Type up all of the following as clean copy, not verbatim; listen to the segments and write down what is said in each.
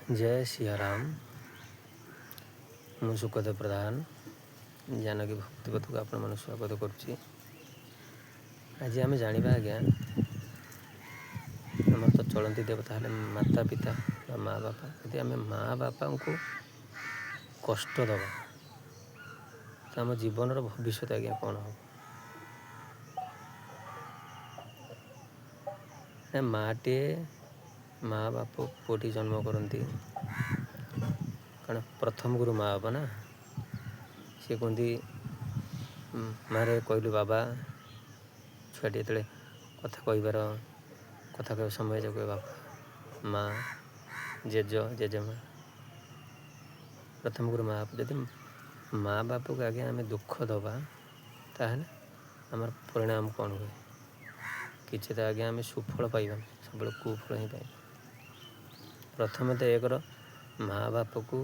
जय सियाराम। ମୁଁ ସୁଖଦେବ ପ୍ରଧାନ ଜାନକୀ ଭକ୍ତିପଥକୁ ଆପଣମାନଙ୍କୁ ସ୍ୱାଗତ କରୁଛି। ଆଜି ଆମେ ଜାଣିବା ଆଜ୍ଞା, ଆମର ତ ଚଳନ୍ତି ଦେବତା ହେଲେ ମାତା ପିତା ବା ମା' ବାପା। ଯଦି ଆମେ ମା' ବାପାଙ୍କୁ କଷ୍ଟ ଦେବା ତ ଆମ ଜୀବନର ଭବିଷ୍ୟତ ଆଜ୍ଞା କ'ଣ ହେବ? ମାଆଟିଏ ମା' ବାପ ପୁଅଟି ଜନ୍ମ କରନ୍ତି, କାରଣ ପ୍ରଥମ ଗୁରୁ ମା' ବାପା ନା। ସେ କୁହନ୍ତି ମାରେ କହିଲୁ ବାବା। ଛୁଆଟି ଯେତେବେଳେ କଥା କହିବାର କଥା କହିବା ସମୟ ଯେ କହିବ ବାପା, ମା', ଜେଜ, ଜେଜେମା। ପ୍ରଥମ ଗୁରୁ ମା' ବାପ। ଯଦି ମା' ବାପକୁ ଆଜ୍ଞା ଆମେ ଦୁଃଖ ଦେବା ତାହେଲେ ଆମର ପରିଣାମ କ'ଣ ହୁଏ? କିଛି ତ ଆଜ୍ଞା ଆମେ ସୁଫଳ ପାଇବାନି, ସବୁବେଳେ କୁଫଳ ହିଁ ପାଇବା। ପ୍ରଥମେ ତ ଏକର ମା' ବାପକୁ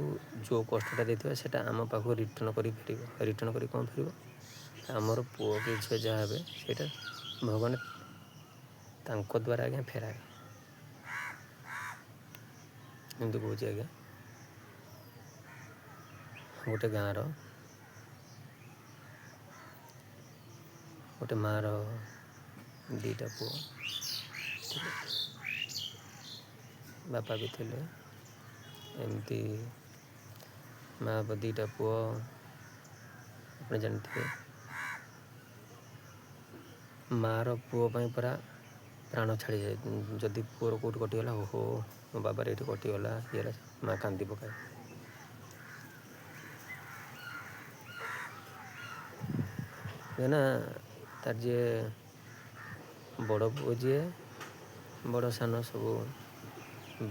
ଯେଉଁ କଷ୍ଟଟା ଦେଇଥିବା ସେଇଟା ଆମ ପାଖକୁ ରିଟର୍ଣ୍ଣ କରି ଫେରିବ। ରିଟର୍ଣ୍ଣ କରି କ'ଣ ଫେରିବ? ଆମର ପୁଅ କି ଝିଅ ଯାହା ହେବେ ସେଇଟା ଭଗବାନ ତାଙ୍କ ଦ୍ୱାରା ଆଜ୍ଞା ଫେରାଏ। ଏମିତି କହୁଛି ଆଜ୍ଞା, ଗୋଟେ ଗାଁର ଗୋଟେ ମାଆର ଦୁଇଟା ପୁଅ ଥିଲେ। ବାପା ବି ଥିଲେ। ଏମିତି ମା' ବାପା ଦୁଇଟା ପୁଅ, ଆପଣ ଜାଣିଥିବେ। ମାଆର ପୁଅ ପାଇଁ ପୁରା ପ୍ରାଣ ଛାଡ଼ିଯାଏ। ଯଦି ପୁଅର କେଉଁଠି କଟିଗଲା, ଓହୋ ମୋ ବାବାର ଏଇଠି କଟିଗଲା, ଇଏ ହେଲା, ମା' କାନ୍ଦି ପକାଏ। ନା ତାର ଯିଏ ବଡ଼ ପୁଅ, ଯିଏ ବଡ଼ ସାନ ସବୁ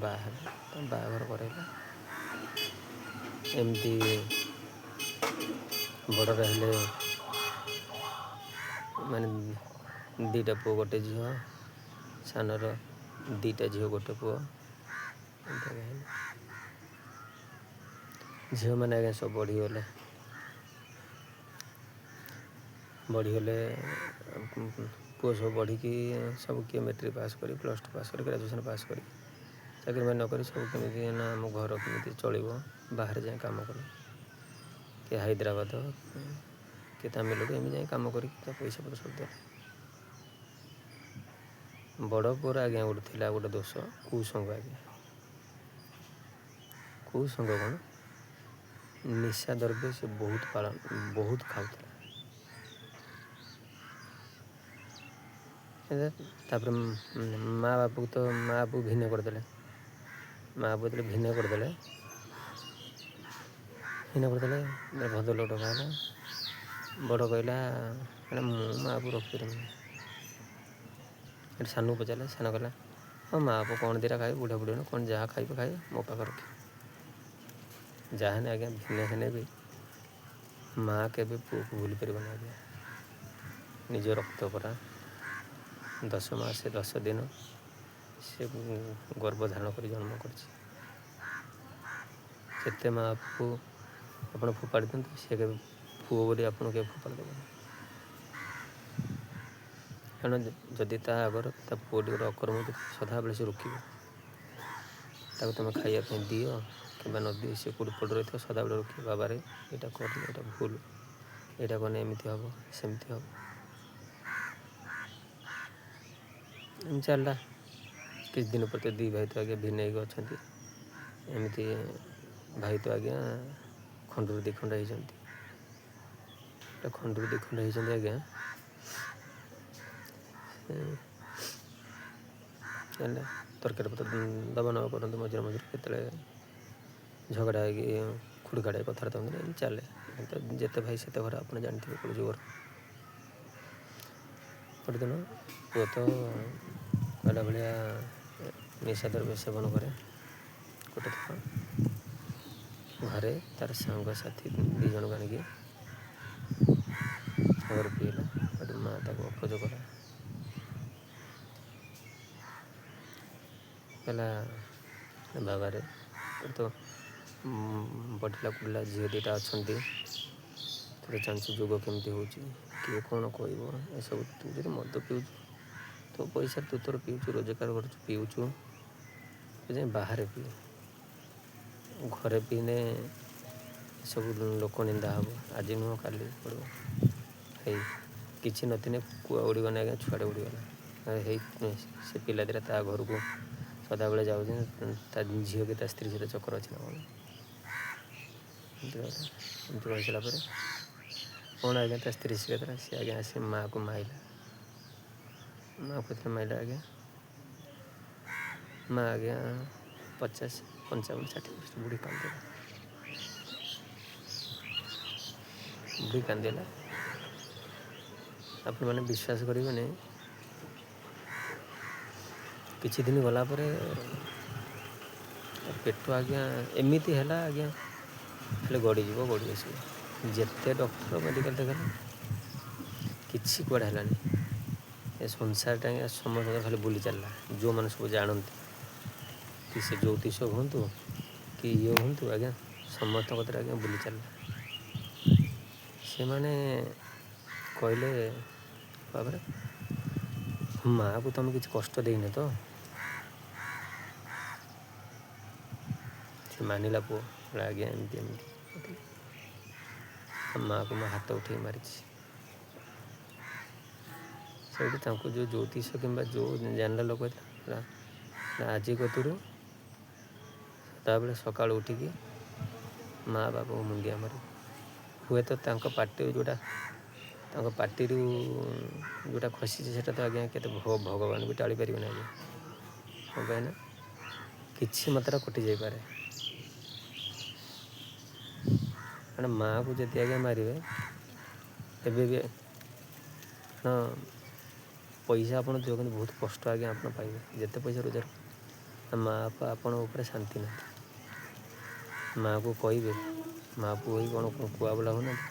ବାହାଘର କରାଇଲା। ଏମିତି ବଡ଼ର ହେଲେ ମାନେ ଦୁଇଟା ପୁଅ ଗୋଟେ ଝିଅ, ସାନର ଦୁଇଟା ଝିଅ ଗୋଟେ ପୁଅ। ଝିଅମାନେ ଆଜ୍ଞା ସବୁ ବଢ଼ିଗଲେ। ପୁଅ ସବୁ ବଢ଼ିକି ସବୁ କିଏ ମେଟ୍ରିକ୍ ପାସ୍ କରି, +2 ପାସ୍ କରି, ଗ୍ରାଜୁଏସନ୍ ପାସ୍ କରି, ଚାକିରି ବାକିରି ନକରି ସବୁ କେମିତି ନା ଆମ ଘର କେମିତି ଚଳିବ ବାହାରେ ଯାଇ କାମ କଲେ। କିଏ ହାଇଦ୍ରାବାଦ, କିଏ ତାମିଲନାଡ଼ୁ, ଏମିତି ଯାଇ କାମ କରିକି ତା ପଇସା ପତ୍ର ସବୁ ଦେଲେ। ବଡ଼ ପୁଅର ଆଜ୍ଞା ଗୋଟେ ଥିଲା ଗୋଟେ ଦୋଷ, କୁସଙ୍ଗ ଆଜ୍ଞା। କୁସଙ୍ଗ କ'ଣ? ନିଶା ଦ୍ରବ୍ୟ ସେ ବହୁତ ଖାଉଥିଲା। ତାପରେ ମା' ବାପକୁ ଭିନ୍ନ କରିଦେଲେ। ମା' ବାପକୁ ଯେତେବେଳେ ଭିନ୍ନ କରିଦେଲେ ଭଦ୍ରଲୋକ ହେଲା। ବଡ଼ କହିଲା ମୁଁ ମା' ବାପକୁ ରଖିପାରିବିନି। ଏଠି ସାନକୁ ପଚାରିଲେ, ସାନ କହିଲା ହଁ ମା' ବାପ କ'ଣ ଦୁଇଟା ଖାଇବେ, ବୁଢ଼ା ବୁଢ଼ୀ କ'ଣ ଯାହା ଖାଇବେ ମୋ ପାଖରେ ରଖିବେ। ଯାହା ହେଲେ ଆଜ୍ଞା ଭିନ୍ନ ହେଲେ ବି ମା' କେବେ ପୁଅକୁ ଭୁଲି ପାରିବନି ଆଜ୍ଞା। ନିଜ ରକ୍ତ ପରା। 10 ମାସ 10 ଦିନ ସେ ଗର୍ଭ ଧାରଣ କରି ଜନ୍ମ କରିଛି। ଯେତେ ମା' ବାପକୁ ଆପଣ ଫୋପାଡ଼ି ଦିଅନ୍ତୁ, ସେ କେବେ ପୁଅ ବୋଲି ଆପଣଙ୍କୁ କେବେ ଫୋପାଡ଼ି ଦେବନି। କାରଣ ଯଦି ତା ଆଗର ତା ପୁଅଟିର ଅକର୍ମ ସଦାବେଳେ ସେ ରୋକିବ। ତାକୁ ତୁମେ ଖାଇବା ପାଇଁ ଦିଅ କିମ୍ବା ନ ଦିଅ, ସେ କେଉଁଠି ପଡ଼ି ରହିଥିବ ସଦାବେଳେ ରୋକିବ। ବାବାରେ ଏଇଟା କରନି, ଏଇଟା ଭୁଲ, ଏଇଟା କଲେ ଏମିତି ହେବ, ସେମିତି ହେବ। ଏମିତି ଚାଲିଲା। କିଛି ଦିନ ପରେ ତ 2 ଭାଇ ତ ଆଜ୍ଞା ଭିନ୍ନ ହେଇକି ଅଛନ୍ତି। ଏମିତି ଭାଇ ତ ଆଜ୍ଞା ଖଣ୍ଡରୁ 2 ଖଣ୍ଡ ହେଇଛନ୍ତି। ଖଣ୍ଡରୁ 2 ଖଣ୍ଡ ହେଇଛନ୍ତି ଆଜ୍ଞା। ଚାଲିଲା ତରକାରୀ ପତ୍ର ଦେବା ନେବା କରନ୍ତୁ, ମଝିରେ ମଝିରେ କେତେବେଳେ ଝଗଡ଼ା ହେଇକି ଖୁଡ଼ଖାଡ଼ ହେଇକି କଥାବାର୍ତ୍ତା ହୁଅନ୍ତି। ଏମିତି ଚାଲେ। ଯେତେ ଭାଇ ସେତେ ଘର, ଆପଣ ଜାଣିଥିବେ କୋଉ ଯୁଗର। ଗୋଟେ ଦିନ ପୁଅ ତ କହିଲା ଭଳିଆ ନିଶା ଦ୍ରବ୍ୟ ସେବନ କରେ। ଗୋଟେ ଦିନ ଘରେ ତାର ସାଙ୍ଗସାଥି 2 ଜଣକୁ ଆଣିକି ଘରେ ପିଇଲା। ଗୋଟେ ମା' ତାକୁ ଅପୋଜ କଲା, କହିଲା ବାବାରେ ତ ବଢ଼ିଲା କୁଡ଼ିଲା ଝିଅ 2ଟା ଅଛନ୍ତି, ତୁ ତ ଜାଣିଛୁ ଯୁଗ କେମିତି ହେଉଛି, କିଏ କ'ଣ କହିବ। ଏସବୁ ତୁ ଯଦି ମଦ ପିଉଛୁ, ତୋ ପଇସାରେ ତୁ ତୋର ପିଉଛୁ, ରୋଜଗାର କରୁଛୁ, ପିଉଛୁ, ତୁ ଯାଇ ବାହାରେ ପିଏ। ଘରେ ପିଇଲେ ସବୁ ଲୋକ ନିନ୍ଦା ହେବ। ଆଜି ନୁହଁ କାଲି ପଡ଼ିବ। ହେଇ କିଛି ନଥିନେ କୁଆ ଉଡ଼ିଗଲେ ଆଜ୍ଞା ଛୁଆଟେ ଉଡ଼ିଗଲା। ହେଇ ସେ ପିଲା ଦିଟା ତା ଘରକୁ ସଦାବେଳେ ଯାଉଛି, ତା ଝିଅ କି ତା ସ୍ତ୍ରୀ ସହିତ ଚକ୍କର ଅଛି ନା କ'ଣ। ଏମିତି କହିସାରିଲା ପରେ କ'ଣ ଆଜ୍ଞା ତା ସ୍ତ୍ରୀ ସେ କଥା ସିଏ ଆଜ୍ଞା ଆସି ମାଆକୁ ମାଇଲା। ମାଆକୁ ଏଥିରେ ମାଇଲା ଆଜ୍ଞା ମା ଆଜ୍ଞା 50, 55, 60 ବୁଢ଼ୀ କାନ୍ଦିଲା। ବୁଢ଼ୀ କାନ୍ଦିଲା। ଆପଣମାନେ ବିଶ୍ୱାସ କରିବେନି, କିଛି ଦିନ ଗଲା ପରେ ପେଟ ଆଜ୍ଞା ଏମିତି ହେଲା ଆଜ୍ଞା ଖାଲି ଗଡ଼ିଯିବ ଗଡ଼ି ଆସିବ। ଯେତେ ଡକ୍ଟର ମେଡ଼ିକାଲ ଦେଖେଇଲେ କିଛି କୁଆଡ଼େ ହେଲାନି। ଏ ସଂସାରଟା ଆଜ୍ଞା ସମସ୍ତଙ୍କ ଖାଲି ବୁଲି ଚାଲିଲା। ଯେଉଁମାନେ ସବୁ ଜାଣନ୍ତି, କି ସେ ଜ୍ୟୋତିଷ ହୁଅନ୍ତୁ କି ଇଏ ହୁଅନ୍ତୁ, ଆଜ୍ଞା ସମସ୍ତଙ୍କ କତିରେ ଆଜ୍ଞା ବୁଲି ଚାଲିଲା। ସେମାନେ କହିଲେ ଭାବରେ ମାଆକୁ ତୁମେ କିଛି କଷ୍ଟ ଦେଇନ ତ? ସେ ମାନିଲା ପୁଅ ଆଜ୍ଞା ଏମିତି ଏମିତି ମାଆକୁ ମୁଁ ହାତ ଉଠେଇ ମାରିଛି। ସେଇଠି ତାଙ୍କୁ ଯେଉଁ ଜ୍ୟୋତିଷ କିମ୍ବା ଯେଉଁ ଜାଣିଲା ଲୋକ ଥିଲା ଆଜି କତିରୁ ସଦାବେଳେ ସକାଳୁ ଉଠିକି ମା ବାପାକୁ ମୁଣ୍ଡିଆ ମାରିବ। ହୁଏତ ତାଙ୍କ ପାଟିରୁ ଯେଉଁଟା ଖସିଛି ସେଇଟା ତ ଆଜ୍ଞା କେତେ ଭଗବାନ ବି ଟାଳି ପାରିବେନି ଆଜ୍ଞା। କ'ଣ ପାଇଁ ନା କିଛି ମାତ୍ରା କଟିଯାଇପାରେ। କାରଣ ମାଆକୁ ଯଦି ଆଜ୍ଞା ମାରିବେ, ଏବେ ବି ଆପଣ ପଇସା ଆପଣ ଦିଅ କିନ୍ତୁ ବହୁତ କଷ୍ଟ ଆଜ୍ଞା ଆପଣ ପାଇବେ। ଯେତେ ପଇସା ରୋଜଗାର ମା ବାପା ଆପଣଙ୍କ ଉପରେ ଶାନ୍ତି ନାହିଁ। ମାଆକୁ କହିବେ, ମା ପୁଅ ହୋଇ କ'ଣ କୁଆବୁଲା ହେଉନାହାନ୍ତି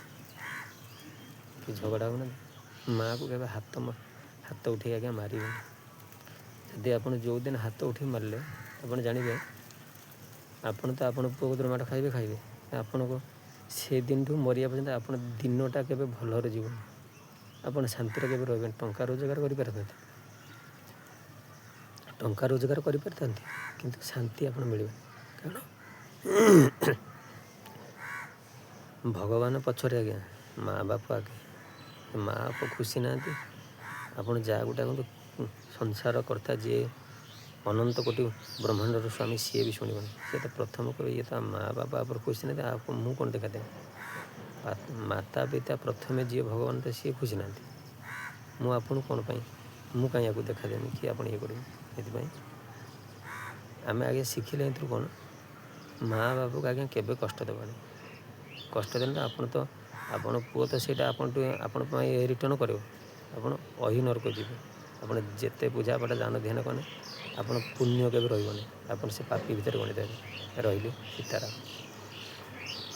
କି ଝଗଡ଼ା ହେଉନାହାନ୍ତି। ମାଆକୁ କେବେ ହାତ ଉଠେଇ ଆଜ୍ଞା ମାରିବେନି। ଯଦି ଆପଣ ଯେଉଁଦିନ ହାତ ଉଠେଇ ମାରିଲେ ଆପଣ ଜାଣିବେ ଆପଣ ତ ଆପଣ ପୁଅ କତିରୁ ମାଡ଼ ଖାଇବେ। ଆପଣଙ୍କ ସେଦିନଠୁ ମରିବା ପର୍ଯ୍ୟନ୍ତ ଆପଣ ଦିନଟା କେବେ ଭଲରେ ଯିବନି। ଆପଣ ଶାନ୍ତିରେ କେବେ ରହିବେନି। ଟଙ୍କା ରୋଜଗାର କରିପାରିଥାନ୍ତି କିନ୍ତୁ ଶାନ୍ତି ଆପଣ ମିଳିବେନି। କାରଣ ଭଗବାନ ପଛରେ ଆଜ୍ଞା ମା ବାପ ଆଗେ। ମା ବାପ ଖୁସି ନାହାନ୍ତି, ଆପଣ ଯାହାକୁ ଡାକନ୍ତୁ ସଂସାର କର୍ତ୍ତା ଯିଏ ଅନନ୍ତ କୋଟି ବ୍ରହ୍ମାଣ୍ଡର ସ୍ୱାମୀ ସିଏ ବି ଶୁଣିବନି। ସିଏ ତ ପ୍ରଥମ କହିବେ ଇଏ ତ ମା ବାପା ଉପରେ ଖୁସି ନାହାନ୍ତି, ମୁଁ କ'ଣ ଦେଖାଦେବି। ମାତା ପିତା ପ୍ରଥମେ ଯିଏ ଭଗବାନ ତ ସିଏ ଖୁସି ନାହାନ୍ତି, ମୁଁ ଆପଣଙ୍କୁ କ'ଣ ପାଇଁ ମୁଁ କାହିଁ ୟାକୁ ଦେଖାଦେବି କି ଆପଣ ଇଏ କରିବେ। ସେଥିପାଇଁ ଆମେ ଆଜ୍ଞା ଶିଖିଲେ ଏଥିରୁ କ'ଣ ମା ବାପାକୁ ଆଜ୍ଞା କେବେ କଷ୍ଟ ଦେବାନି। କଷ୍ଟ ଦେଲେ ଆପଣ ପୁଅ ତ ସେଇଟା ଆପଣ ପାଇଁ ରିଟର୍ଣ୍ଣ କରିବ। ଆପଣ ଅହିନରକ ଯିବେ। ଆପଣ ଯେତେ ପୂଜା ପାଠ ଦାନ ଧ୍ୟାନ କଲେ ଆପଣ ପୁଣ୍ୟ କେବେ ରହିବନି। ଆପଣ ସେ ପାପି ଭିତରେ ଗଣିତ ହେବେ। ରହିଲି ସୀତାରାମ।